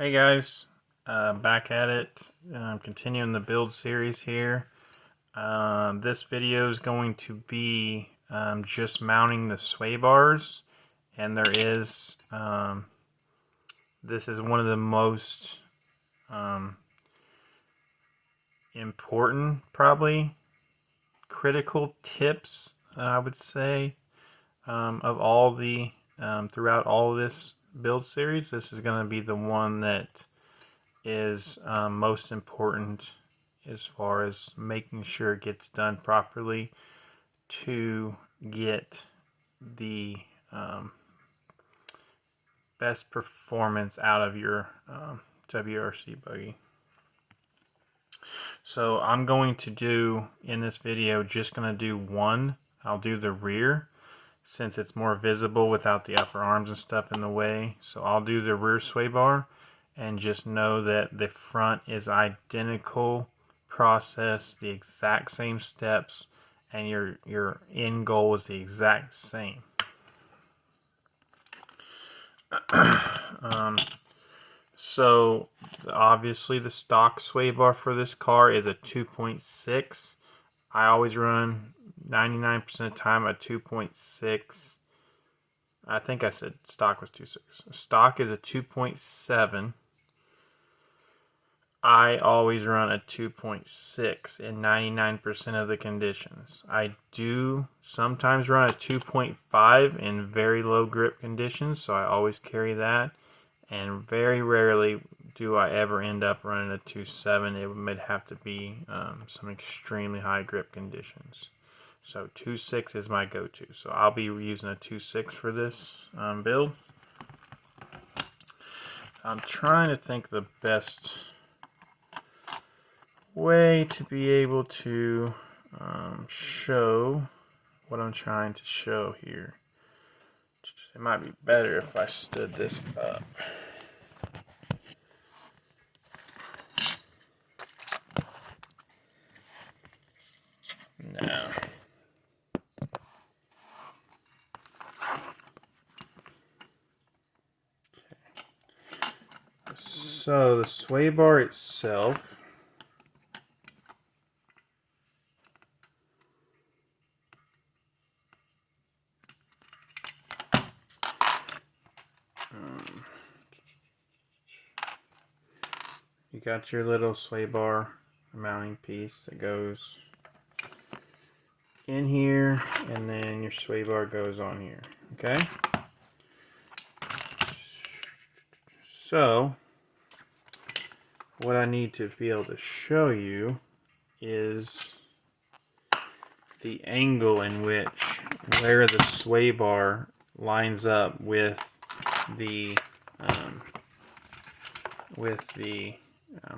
Hey guys, back at it. Continuing the build series here. This video is going to be just mounting the sway bars, and this is one of the most important, probably critical tips, I would say, of all the throughout all of this build series. This is going to be the one that is most important as far as making sure it gets done properly to get the best performance out of your WRC buggy. So I'm going to do, in this video, just going to do one. I'll do the rear since it's more visible without the upper arms and stuff in the way. So I'll do the rear sway bar, and just know that the front is identical process, the exact same steps, and your end goal is the exact same. So obviously the stock sway bar for this car is a 2.6. I always run 99% of the time a 2.6. I think I said stock was 2.6. Stock is a 2.7. I always run a 2.6 in 99% of the conditions. I do sometimes run a 2.5 in very low grip conditions, so I always carry that. And very rarely do I ever end up running a 2.7. It would have to be some extremely high grip conditions. So 2.6 is my go-to. So I'll be using a 2.6 for this build. I'm trying to think the best way to be able to show what I'm trying to show here. It might be better if I stood this up. Now, so the sway bar itself you got your little sway bar mounting piece that goes in here, and then your sway bar goes on here. Okay, so what I need to be able to show you is the angle in which where the sway bar lines up with the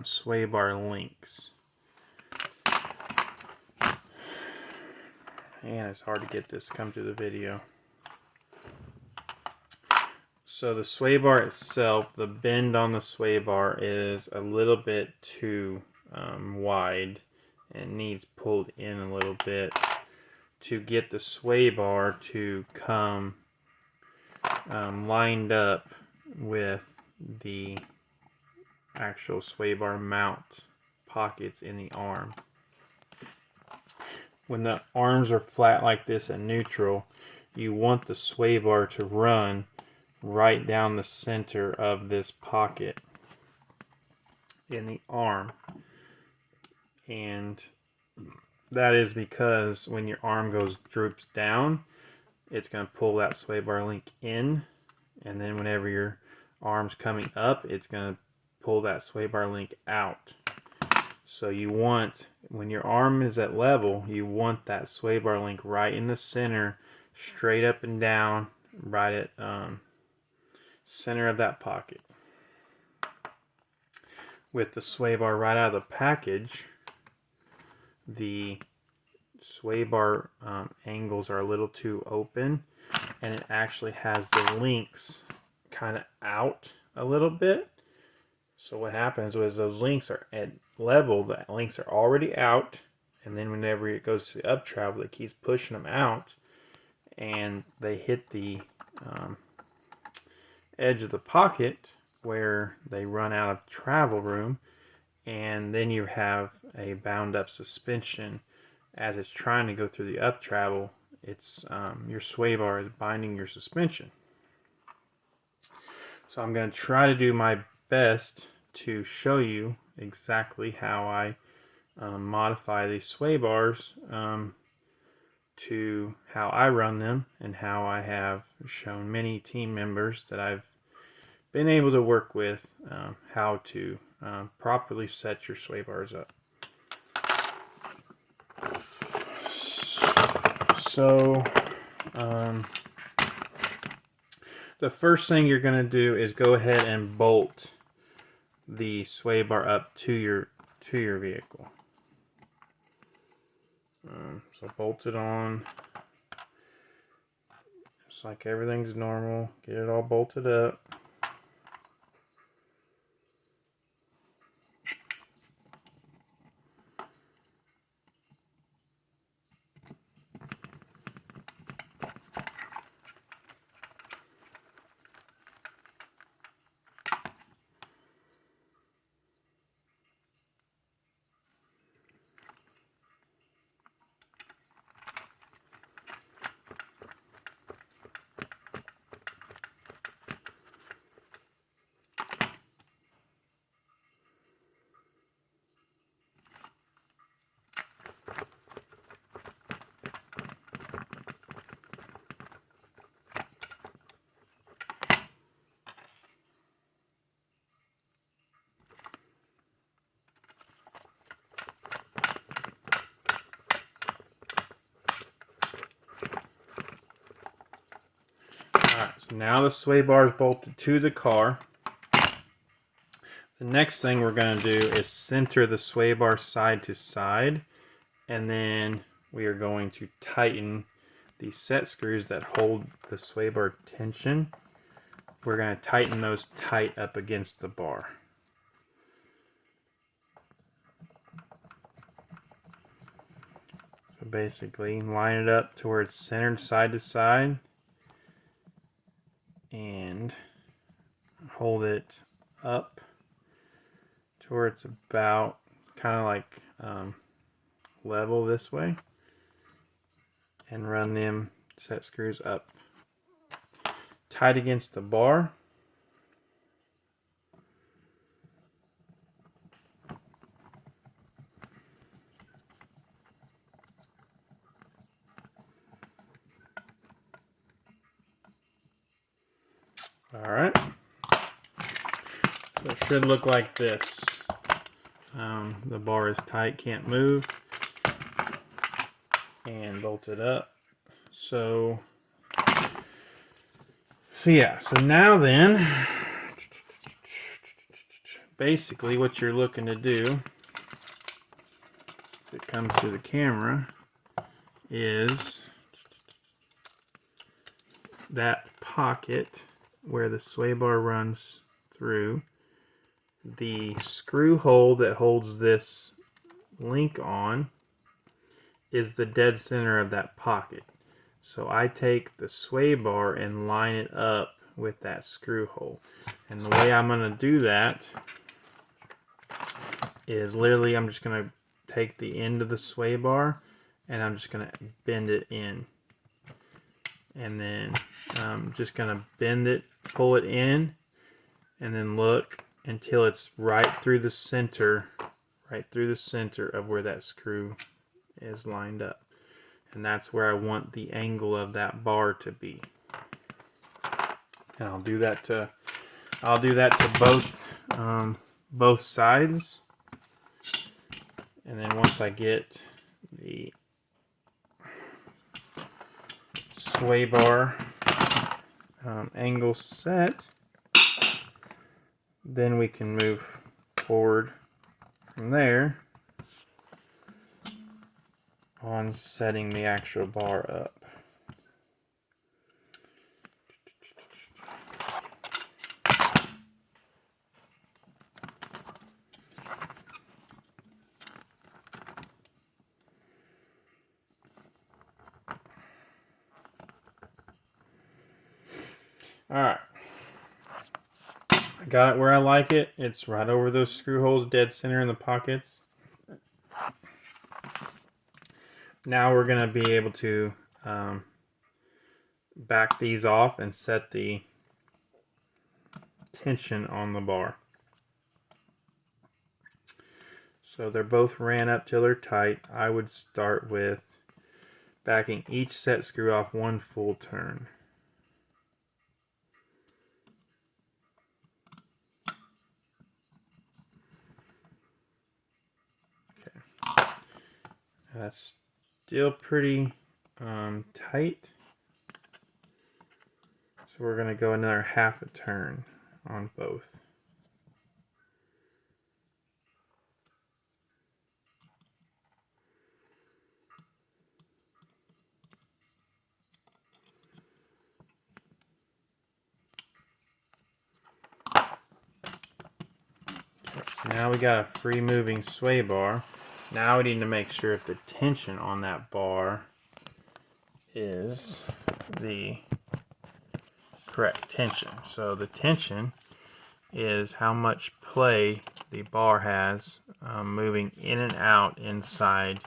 sway bar links. And it's hard to get this to come to the video. So the sway bar itself, the bend on the sway bar is a little bit too wide and needs pulled in a little bit to get the sway bar to come lined up with the actual sway bar mount pockets in the arm. When the arms are flat like this at neutral, you want the sway bar to run right down the center of this pocket in the arm. And that is because when your arm droops down, it's going to pull that sway bar link in, and then whenever your arm's coming up, it's going to pull that sway bar link out. So you want, when your arm is at level, you want that sway bar link right in the center, straight up and down, right at center of that pocket. With the sway bar right out of the package, the sway bar angles are a little too open, and it actually has the links kind of out a little bit. So what happens is those links are at level, the links are already out, and then whenever it goes to the up travel, it keeps pushing them out, and they hit the edge of the pocket, where they run out of travel room, and then you have a bound up suspension as it's trying to go through the up travel. It's your sway bar is binding your suspension. So I'm going to try to do my best to show you exactly how I modify these sway bars to how I run them, and how I have shown many team members that I've been able to work with how to properly set your sway bars up. So the first thing you're going to do is go ahead and bolt the sway bar up to your vehicle. So bolt it on, just like everything's normal. Get it all bolted up. Alright, so now the sway bar is bolted to the car. The next thing we're going to do is center the sway bar side to side, and then we are going to tighten the set screws that hold the sway bar tension. We're going to tighten those tight up against the bar. So basically line it up to where it's centered side to side and hold it up to where it's about kind of like level this way, and run them set screws up tight against the bar. Alright, so it should look like this. The bar is tight, can't move, and bolted up. So yeah, so now then, basically what you're looking to do, if it comes to the camera, is that pocket where the sway bar runs through. The screw hole that holds this link on is the dead center of that pocket. So I take the sway bar and line it up with that screw hole. And the way I'm going to do that is literally I'm just going to take the end of the sway bar and I'm just going to bend it in. And then I'm just going to bend it, pull it in, and then look until it's right through the center of where that screw is lined up. And that's where I want the angle of that bar to be. And I'll do that to both sides. And then once I get the sway bar angle set, then we can move forward from there on setting the actual bar up. Alright, I got it where I like it. It's right over those screw holes, dead center in the pockets. Now we're going to be able to back these off and set the tension on the bar. So they're both ran up till they're tight. I would start with backing each set screw off one full turn. Okay. That's still pretty tight. So we're going to go another half a turn on both. So now we got a free moving sway bar. Now we need to make sure if the tension on that bar is the correct tension. So the tension is how much play the bar has moving in and out inside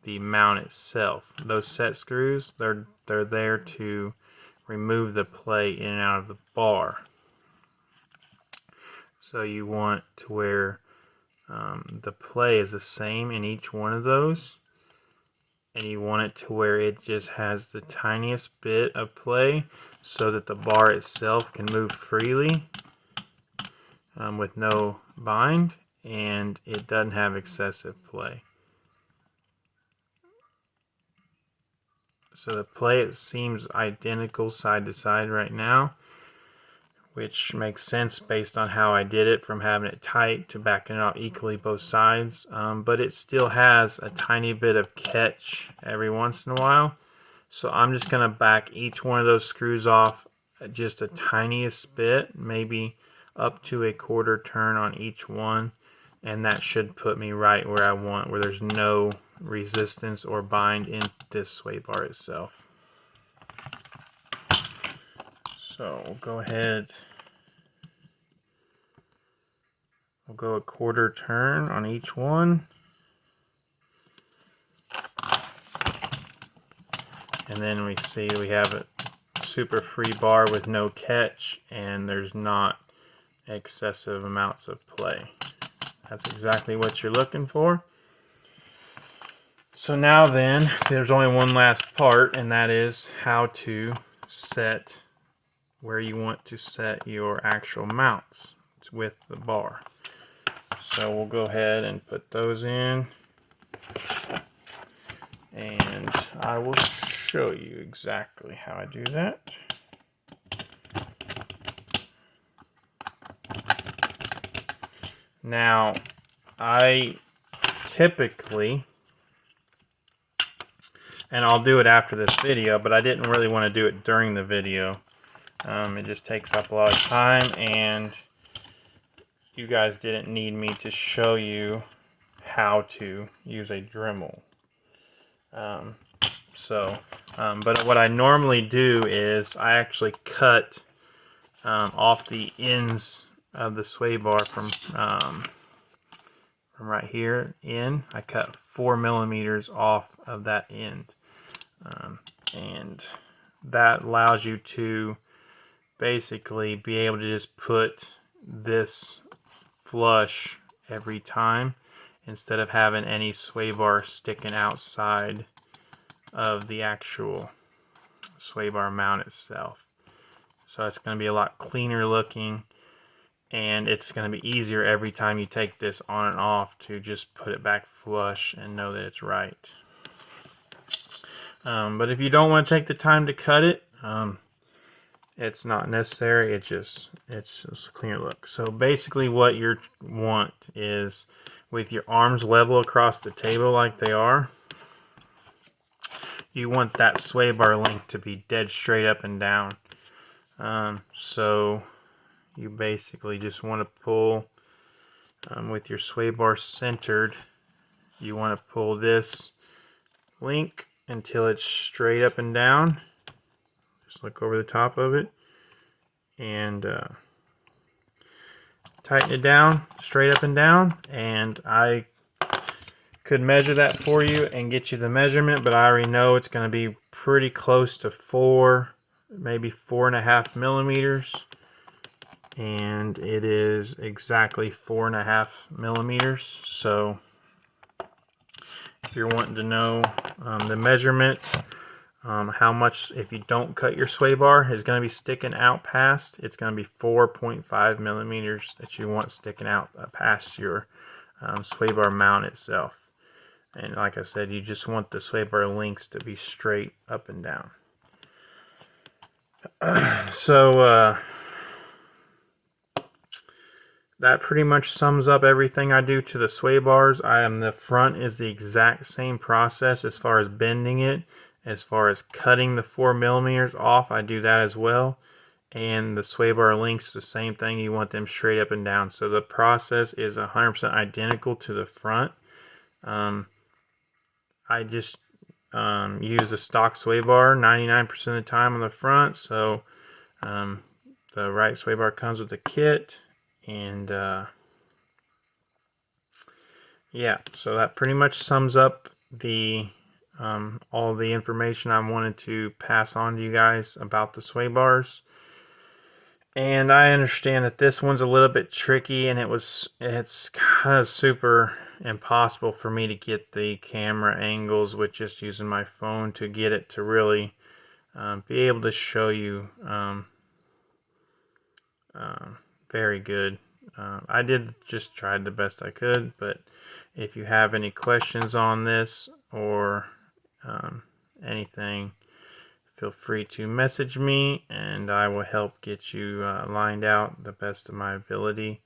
the mount itself. Those set screws, they're there to remove the play in and out of the bar. So you want to where the play is the same in each one of those, and you want it to where it just has the tiniest bit of play so that the bar itself can move freely with no bind, and it doesn't have excessive play. So the play, it seems identical side to side right now, which makes sense based on how I did it, from having it tight to backing it off equally both sides. But it still has a tiny bit of catch every once in a while. So I'm just going to back each one of those screws off just a tiniest bit, maybe up to a quarter turn on each one. And that should put me right where I want, where there's no resistance or bind in this sway bar itself. So we'll go ahead. We'll go a quarter turn on each one. And then we see we have a super free bar with no catch, and there's not excessive amounts of play. That's exactly what you're looking for. So now then, there's only one last part, and that is how to set where you want to set your actual mounts with the bar. So we'll go ahead and put those in, and I will show you exactly how I do that. Now, I typically, and I'll do it after this video, but I didn't really want to do it during the video. It just takes up a lot of time, and you guys didn't need me to show you how to use a Dremel. But what I normally do is I actually cut off the ends of the sway bar from right here in. I cut 4 millimeters off of that end, and that allows you to basically be able to just put this flush every time instead of having any sway bar sticking outside of the actual sway bar mount itself. So it's going to be a lot cleaner looking, and it's going to be easier every time you take this on and off to just put it back flush and know that it's right. But if you don't want to take the time to cut it, it's not necessary. It's just a cleaner look. So basically what you want is, with your arms level across the table like they are, you want that sway bar length to be dead straight up and down. So you basically just want to pull, with your sway bar centered, you want to pull this link until it's straight up and down. Just look over the top of it, and tighten it down straight up and down, and I could measure that for you and get you the measurement, but I already know it's going to be pretty close to 4, maybe 4.5 millimeters, and it is exactly 4.5 millimeters. So if you're wanting to know the measurement, how much, if you don't cut your sway bar, is going to be sticking out past, it's going to be 4.5 millimeters that you want sticking out past your sway bar mount itself. And like I said, you just want the sway bar links to be straight up and down. So that pretty much sums up everything I do to the sway bars. The front is the exact same process as far as bending it. As far as cutting the 4 millimeters off, I do that as well. And the sway bar links, the same thing. You want them straight up and down. So the process is 100% identical to the front. I just use a stock sway bar 99% of the time on the front. So the right sway bar comes with the kit. And yeah, so that pretty much sums up the all the information I wanted to pass on to you guys about the sway bars. And I understand that this one's a little bit tricky, and it's kind of super impossible for me to get the camera angles with just using my phone to get it to really be able to show you very good. I did just tried the best I could, but if you have any questions on this or anything, feel free to message me and I will help get you lined out the best of my ability.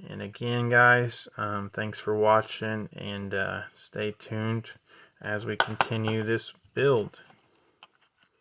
And again, guys, thanks for watching, and stay tuned as we continue this build.